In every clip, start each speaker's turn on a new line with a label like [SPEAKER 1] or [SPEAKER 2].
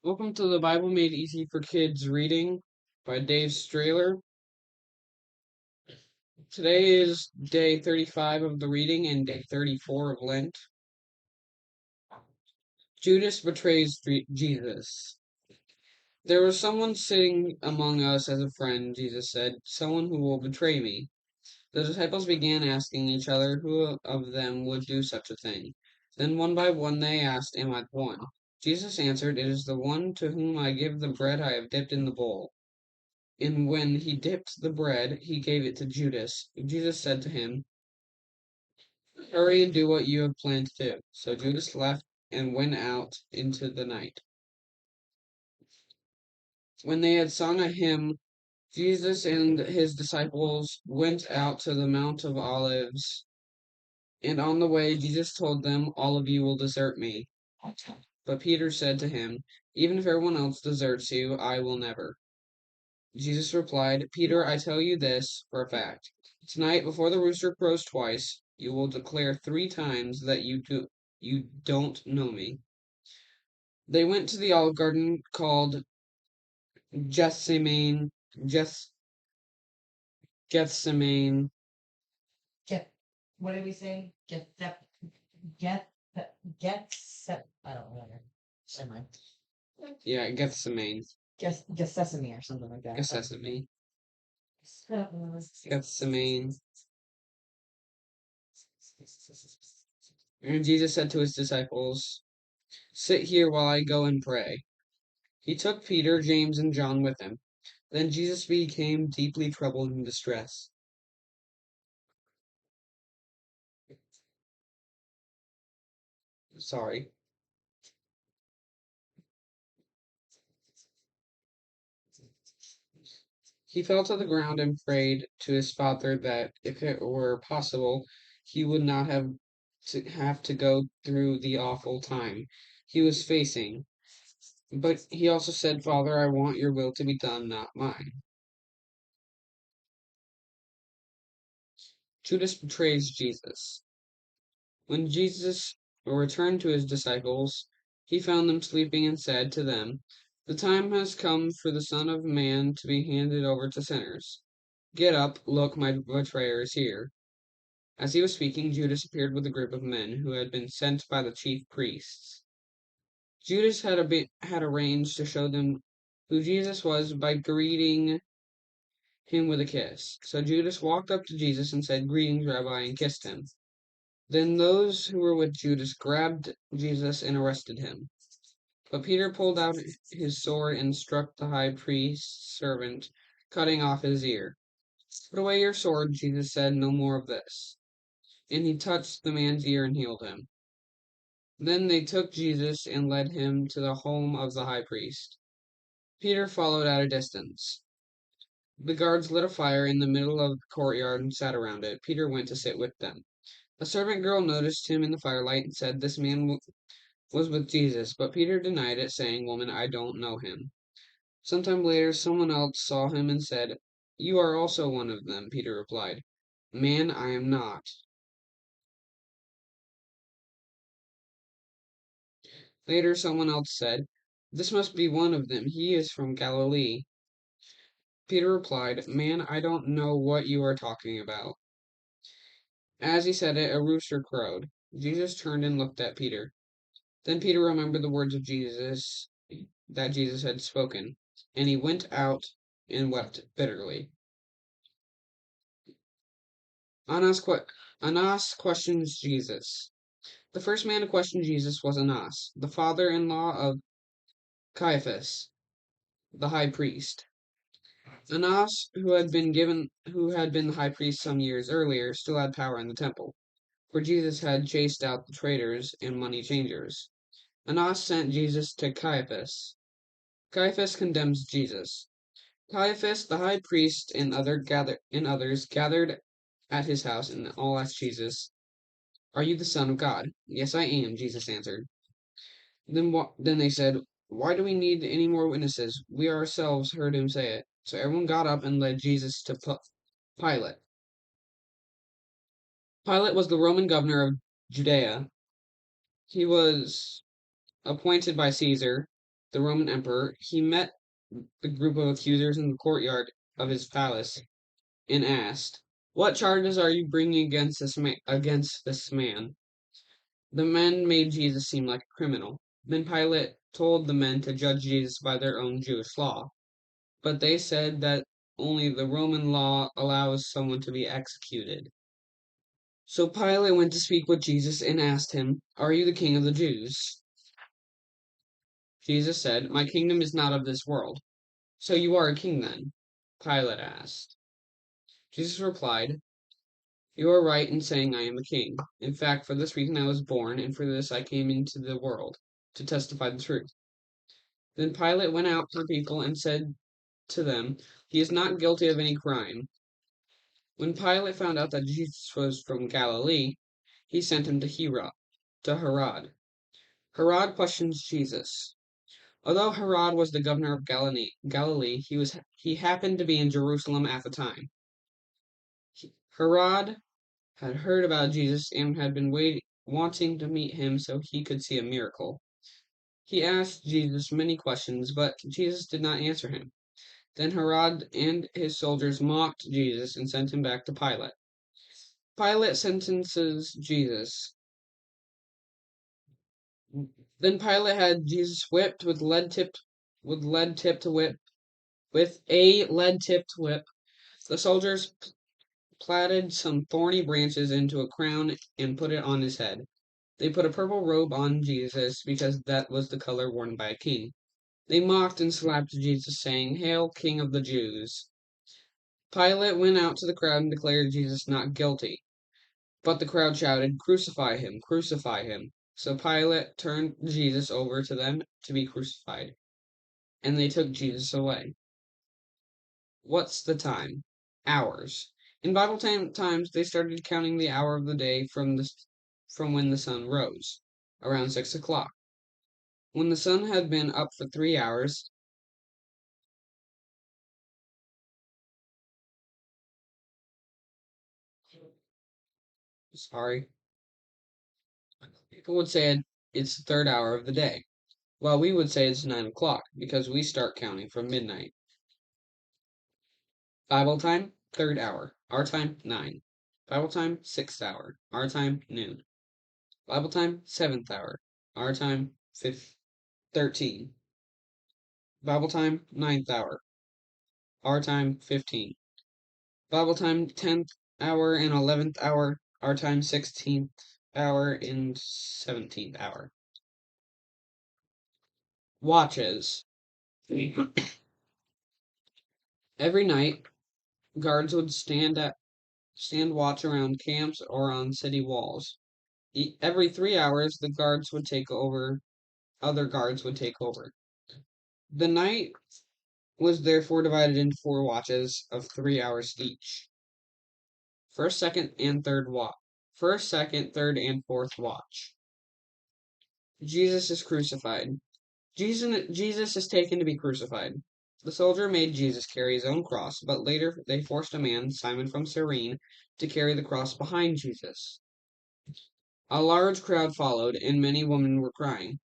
[SPEAKER 1] Welcome to the Bible Made Easy for Kids reading by Dave Strahler. Today is day 35 of the reading and day 34 of Lent. Judas betrays Jesus. There was someone sitting among us as a friend, Jesus said, someone who will betray me. The disciples began asking each other who of them would do such a thing. Then one by one they asked, Am I the one? Jesus answered, It is the one to whom I give the bread I have dipped in the bowl. And when he dipped the bread, he gave it to Judas. Jesus said to him, Hurry and do what you have planned to do. So Judas left and went out into the night. When they had sung a hymn, Jesus and his disciples went out to the Mount of Olives. And on the way, Jesus told them, All of you will desert me. But Peter said to him, Even if everyone else deserts you, I will never. Jesus replied, Peter, I tell you this for a fact. Tonight, before the rooster crows twice, you will declare 3 times that you don't know me. They went to the olive garden called Gethsemane, Geth, Gethsemane.
[SPEAKER 2] Get, what did we say? Get, I don't remember. Never mind.
[SPEAKER 1] Yeah, Gethsemane.
[SPEAKER 2] Get sesame or something like that.
[SPEAKER 1] Gethsemane.
[SPEAKER 2] So,
[SPEAKER 1] Gethsemane. And Jesus said to his disciples, Sit here while I go and pray. He took Peter, James, and John with him. Then Jesus became deeply troubled and distressed. Sorry. He fell to the ground and prayed to his Father that, if it were possible, he would not have to go through the awful time he was facing. But he also said, Father, I want your will to be done, not mine. Judas betrays Jesus. When Jesus returned to his disciples, he found them sleeping and said to them, The time has come for the Son of Man to be handed over to sinners. Get up, look, my betrayer is here. As he was speaking, Judas appeared with a group of men who had been sent by the chief priests. Judas had arranged to show them who Jesus was by greeting him with a kiss. So Judas walked up to Jesus and said, Greetings, Rabbi, and kissed him. Then those who were with Judas grabbed Jesus and arrested him. But Peter pulled out his sword and struck the high priest's servant, cutting off his ear. Put away your sword, Jesus said, no more of this. And he touched the man's ear and healed him. Then they took Jesus and led him to the home of the high priest. Peter followed at a distance. The guards lit a fire in the middle of the courtyard and sat around it. Peter went to sit with them. A servant girl noticed him in the firelight and said, This man was with Jesus. But Peter denied it, saying, Woman, I don't know him. Sometime later, someone else saw him and said, You are also one of them, Peter replied. Man, I am not. Later, someone else said, This must be one of them. He is from Galilee. Peter replied, Man, I don't know what you are talking about. As he said it, a rooster crowed. Jesus turned and looked at Peter. Then Peter remembered the words of Jesus that Jesus had spoken, and he went out and wept bitterly. Anas questions Jesus. The first man to question Jesus was Anas, the father-in-law of Caiaphas, the high priest. Anas, who had been the high priest some years earlier, still had power in the temple, for Jesus had chased out the traitors and money changers. Anas sent Jesus to Caiaphas. Caiaphas condemns Jesus. Caiaphas, the high priest, and others gathered at his house and all asked Jesus, Are you the Son of God? Yes, I am, Jesus answered. Then they said, Why do we need any more witnesses? We ourselves heard him say it. So everyone got up and led Jesus to Pilate. Pilate was the Roman governor of Judea. He was appointed by Caesar. the Roman emperor, he met the group of accusers in the courtyard of his palace and asked, "What charges are you bringing against this man?" The men made Jesus seem like a criminal. Then Pilate told the men to judge Jesus by their own Jewish law, but they said that only the Roman law allows someone to be executed. So Pilate went to speak with Jesus and asked him, "Are you the king of the Jews?" Jesus said, "My kingdom is not of this world." "So you are a king then?" Pilate asked. Jesus replied, "You are right in saying I am a king. In fact, for this reason I was born, and for this I came into the world, to testify the truth." Then Pilate went out to the people and said to them, "He is not guilty of any crime." When Pilate found out that Jesus was from Galilee, he sent him to Herod. Herod questions Jesus. Although Herod was the governor of Galilee, he happened to be in Jerusalem at the time. Herod had heard about Jesus and had been wanting to meet him so he could see a miracle. He asked Jesus many questions, but Jesus did not answer him. Then Herod and his soldiers mocked Jesus and sent him back to Pilate. Pilate sentences Jesus. Then Pilate had Jesus whipped with a lead tipped whip. The soldiers plaited some thorny branches into a crown and put it on his head. They put a purple robe on Jesus because that was the color worn by a king. They mocked and slapped Jesus, saying, "Hail, King of the Jews." Pilate went out to the crowd and declared Jesus not guilty. But the crowd shouted, "Crucify him! Crucify him!" So Pilate turned Jesus over to them to be crucified, and they took Jesus away. What's the time? Hours. In Bible times, they started counting the hour of the day from when the sun rose, around 6 o'clock. When the sun had been up for 3 hours, sorry, people would say it's the third hour of the day, while we would say it's 9 o'clock because we start counting from midnight. Bible time, third hour. Our time, 9. Bible time, sixth hour. Our time, noon. Bible time, seventh hour. Our time, 13. Bible time, ninth hour. Our time, 15. Bible time, 10th hour and 11th hour. Our time, 16th hour and 17th hour. Watches. Every night, guards would stand watch around camps or on city walls. Every 3 hours, other guards would take over. The night was therefore divided into 4 watches of 3 hours each. First, second, and third watch. First, second, third, and fourth watch. Jesus is crucified. Jesus is taken to be crucified. The soldier made Jesus carry his own cross, but later they forced a man, Simon from Cyrene, to carry the cross behind Jesus. A large crowd followed, and many women were crying.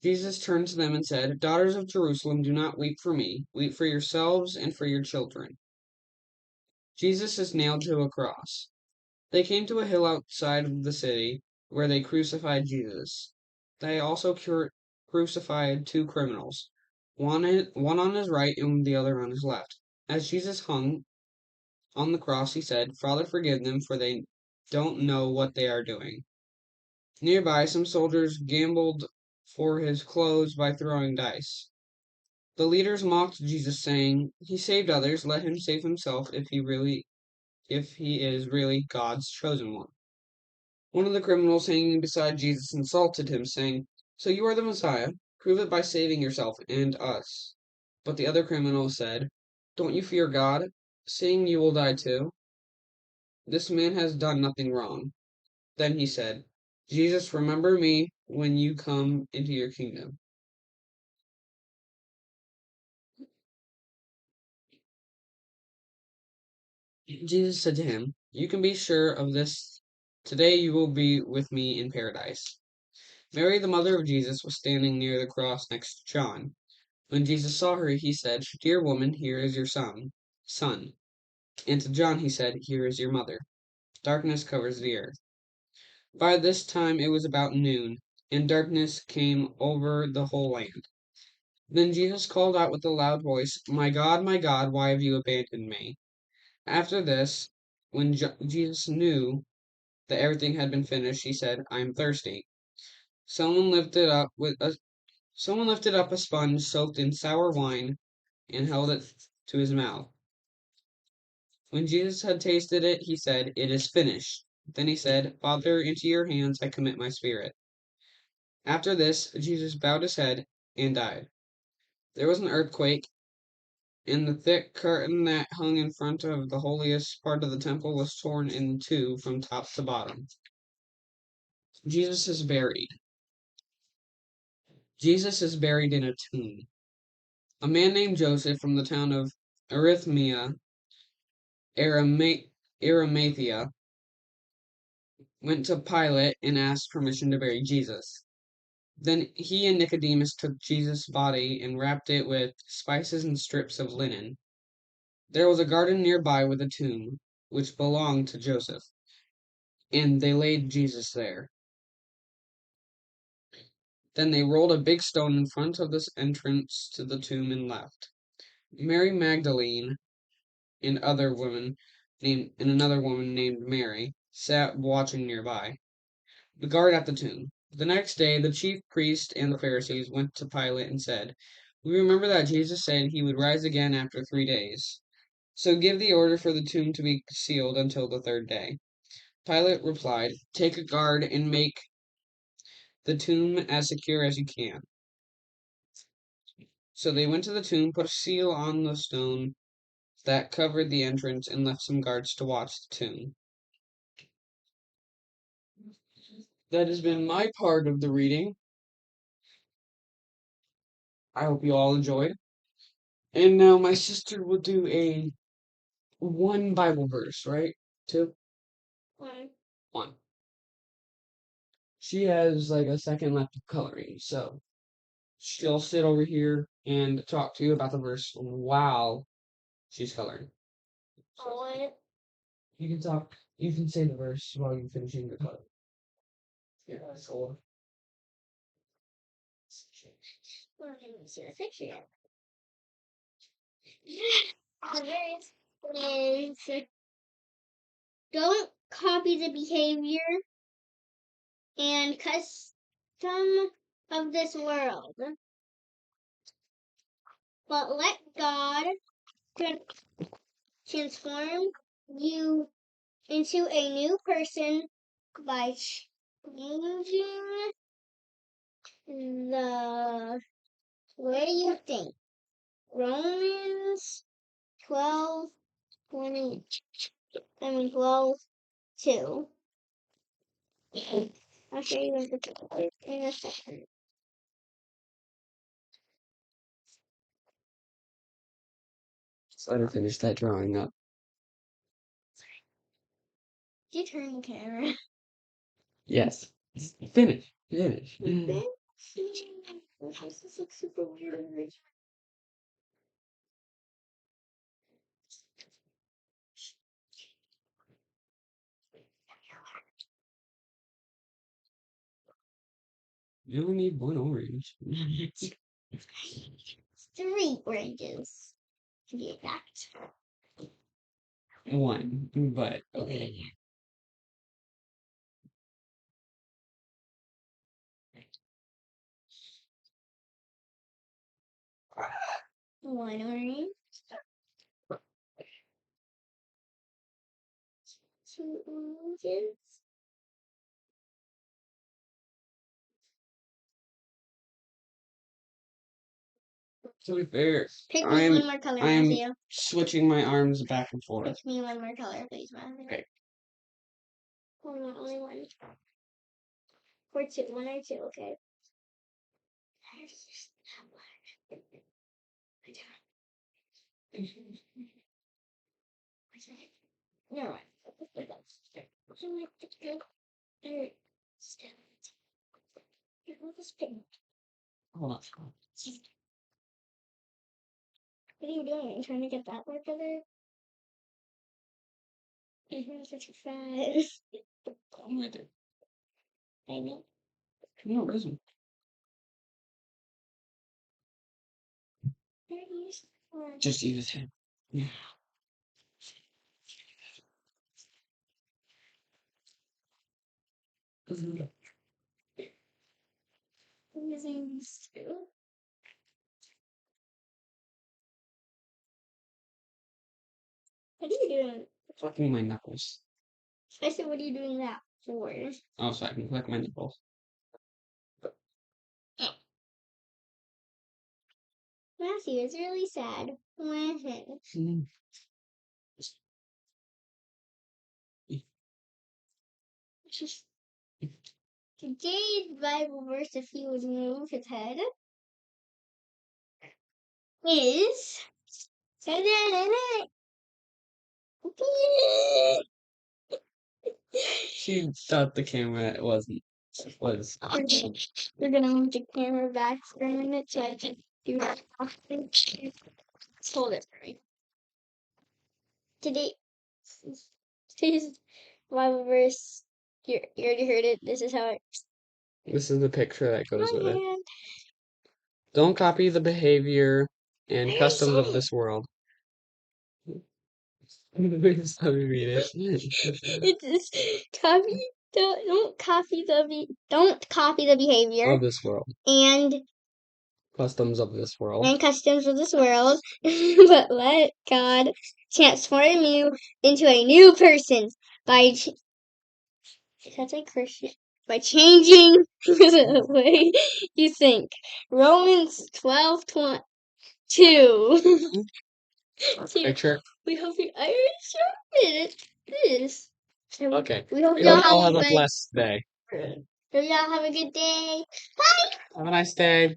[SPEAKER 1] Jesus turned to them and said, "Daughters of Jerusalem, do not weep for me. Weep for yourselves and for your children." Jesus is nailed to a cross. They came to a hill outside of the city where they crucified Jesus. They also crucified 2 criminals, one on his right and the other on his left. As Jesus hung on the cross, he said, "Father, forgive them, for they don't know what they are doing." Nearby, some soldiers gambled for his clothes by throwing dice. The leaders mocked Jesus, saying, "He saved others, let him save himself if he is really God's chosen one." One of the criminals hanging beside Jesus insulted him, saying, "So you are the Messiah? Prove it by saving yourself and us." But the other criminal said, "Don't you fear God, seeing you will die too? This man has done nothing wrong." Then he said, "Jesus, remember me when you come into your kingdom." Jesus said to him, "You can be sure of this. Today you will be with me in paradise." Mary, the mother of Jesus, was standing near the cross next to John. When Jesus saw her, he said, "Dear woman, here is your son." And to John he said, "Here is your mother." Darkness covers the earth. By this time it was about noon, and darkness came over the whole land. Then Jesus called out with a loud voice, my God, why have you abandoned me?" After this, when Jesus knew that everything had been finished, he said, "I am thirsty." Someone lifted up a sponge soaked in sour wine and held it to his mouth. When Jesus had tasted it, he said, "It is finished." Then he said, "Father, into your hands I commit my spirit." After this, Jesus bowed his head and died. There was an earthquake, and the thick curtain that hung in front of the holiest part of the temple was torn in two from top to bottom. Jesus is buried. Jesus is buried in a tomb. A man named Joseph from the town of Arimathea, Arimathea, went to Pilate and asked permission to bury Jesus. Then he and Nicodemus took Jesus' body and wrapped it with spices and strips of linen. There was a garden nearby with a tomb, which belonged to Joseph, and they laid Jesus there. Then they rolled a big stone in front of this entrance to the tomb and left. Mary Magdalene and another woman named Mary sat watching nearby, the guard at the tomb. The next day, the chief priest and the Pharisees went to Pilate and said, "We remember that Jesus said he would rise again after 3 days. So give the order for the tomb to be sealed until the third day." Pilate replied, "Take a guard and make the tomb as secure as you can." So they went to the tomb, put a seal on the stone that covered the entrance, and left some guards to watch the tomb. That has been my part of the reading. I hope you all enjoyed. And now my sister will do a one Bible verse, right? Two?
[SPEAKER 3] One.
[SPEAKER 1] One. She has like a second left of coloring, so she'll sit over here and talk to you about the verse while she's coloring.
[SPEAKER 3] One.
[SPEAKER 1] You can say the verse while you're finishing the coloring. Yeah, that's all.
[SPEAKER 3] Well, I didn't see the picture yet. The verse is, don't copy the behavior and custom of this world, but let God transform you into a new person by changing the way you think. Romans 12:2. I'll show you the picture in a second.
[SPEAKER 1] So let her finish that drawing up.
[SPEAKER 3] Did you turn the camera?
[SPEAKER 1] Yes. Finish. Finish.
[SPEAKER 3] This looks super weird.
[SPEAKER 1] You only need one orange.
[SPEAKER 3] 3 oranges to be exact.
[SPEAKER 1] One, but okay.
[SPEAKER 3] One orange. 2 oranges.
[SPEAKER 1] To be fair,
[SPEAKER 3] Pick me one more color, Matthew.
[SPEAKER 1] switching my arms back and forth.
[SPEAKER 3] Pick me one more color, please, Matthew.
[SPEAKER 1] Okay.
[SPEAKER 3] Only one. Or 2. 1 or 2, okay. No, right. This pig.
[SPEAKER 2] Hold on.
[SPEAKER 3] What are you doing? Are you trying to get that work together? You're such a fast.
[SPEAKER 1] I'm right there.
[SPEAKER 3] I know.
[SPEAKER 1] No, it isn't.
[SPEAKER 3] Where do you start?
[SPEAKER 1] Just use him. Yeah.
[SPEAKER 3] Using these two. What are you doing?
[SPEAKER 1] Flicking my knuckles.
[SPEAKER 3] I said, what are you doing that for?
[SPEAKER 1] Oh, so I can flick my nipples.
[SPEAKER 3] Matthew is really sad.
[SPEAKER 1] Mm.
[SPEAKER 3] Today's Bible verse, if he would move his head, is
[SPEAKER 1] She thought the camera was.
[SPEAKER 3] We're gonna move the camera back for a minute so I can do that. Just hold it for me. Today's Bible verse, you already heard it. This is how it.
[SPEAKER 1] This is the picture that goes
[SPEAKER 3] My
[SPEAKER 1] with it.
[SPEAKER 3] hand.
[SPEAKER 1] Don't copy the behavior and
[SPEAKER 3] I
[SPEAKER 1] customs
[SPEAKER 3] said
[SPEAKER 1] of this world. Please let me read it.
[SPEAKER 3] It's copy. Don't copy the behavior
[SPEAKER 1] Of this world.
[SPEAKER 3] and
[SPEAKER 1] Customs of this world.
[SPEAKER 3] customs of this world, but let God transform you into a new person by that's like Christian by changing the way you think. Romans 12:2.
[SPEAKER 1] Picture.
[SPEAKER 3] We hope you. I already started this.
[SPEAKER 1] Okay.
[SPEAKER 3] We hope
[SPEAKER 1] We
[SPEAKER 3] y'all
[SPEAKER 1] hope y'all
[SPEAKER 3] have
[SPEAKER 1] have
[SPEAKER 3] a
[SPEAKER 1] a blessed day.
[SPEAKER 3] good. Y'all have a good day.
[SPEAKER 1] Have a nice day.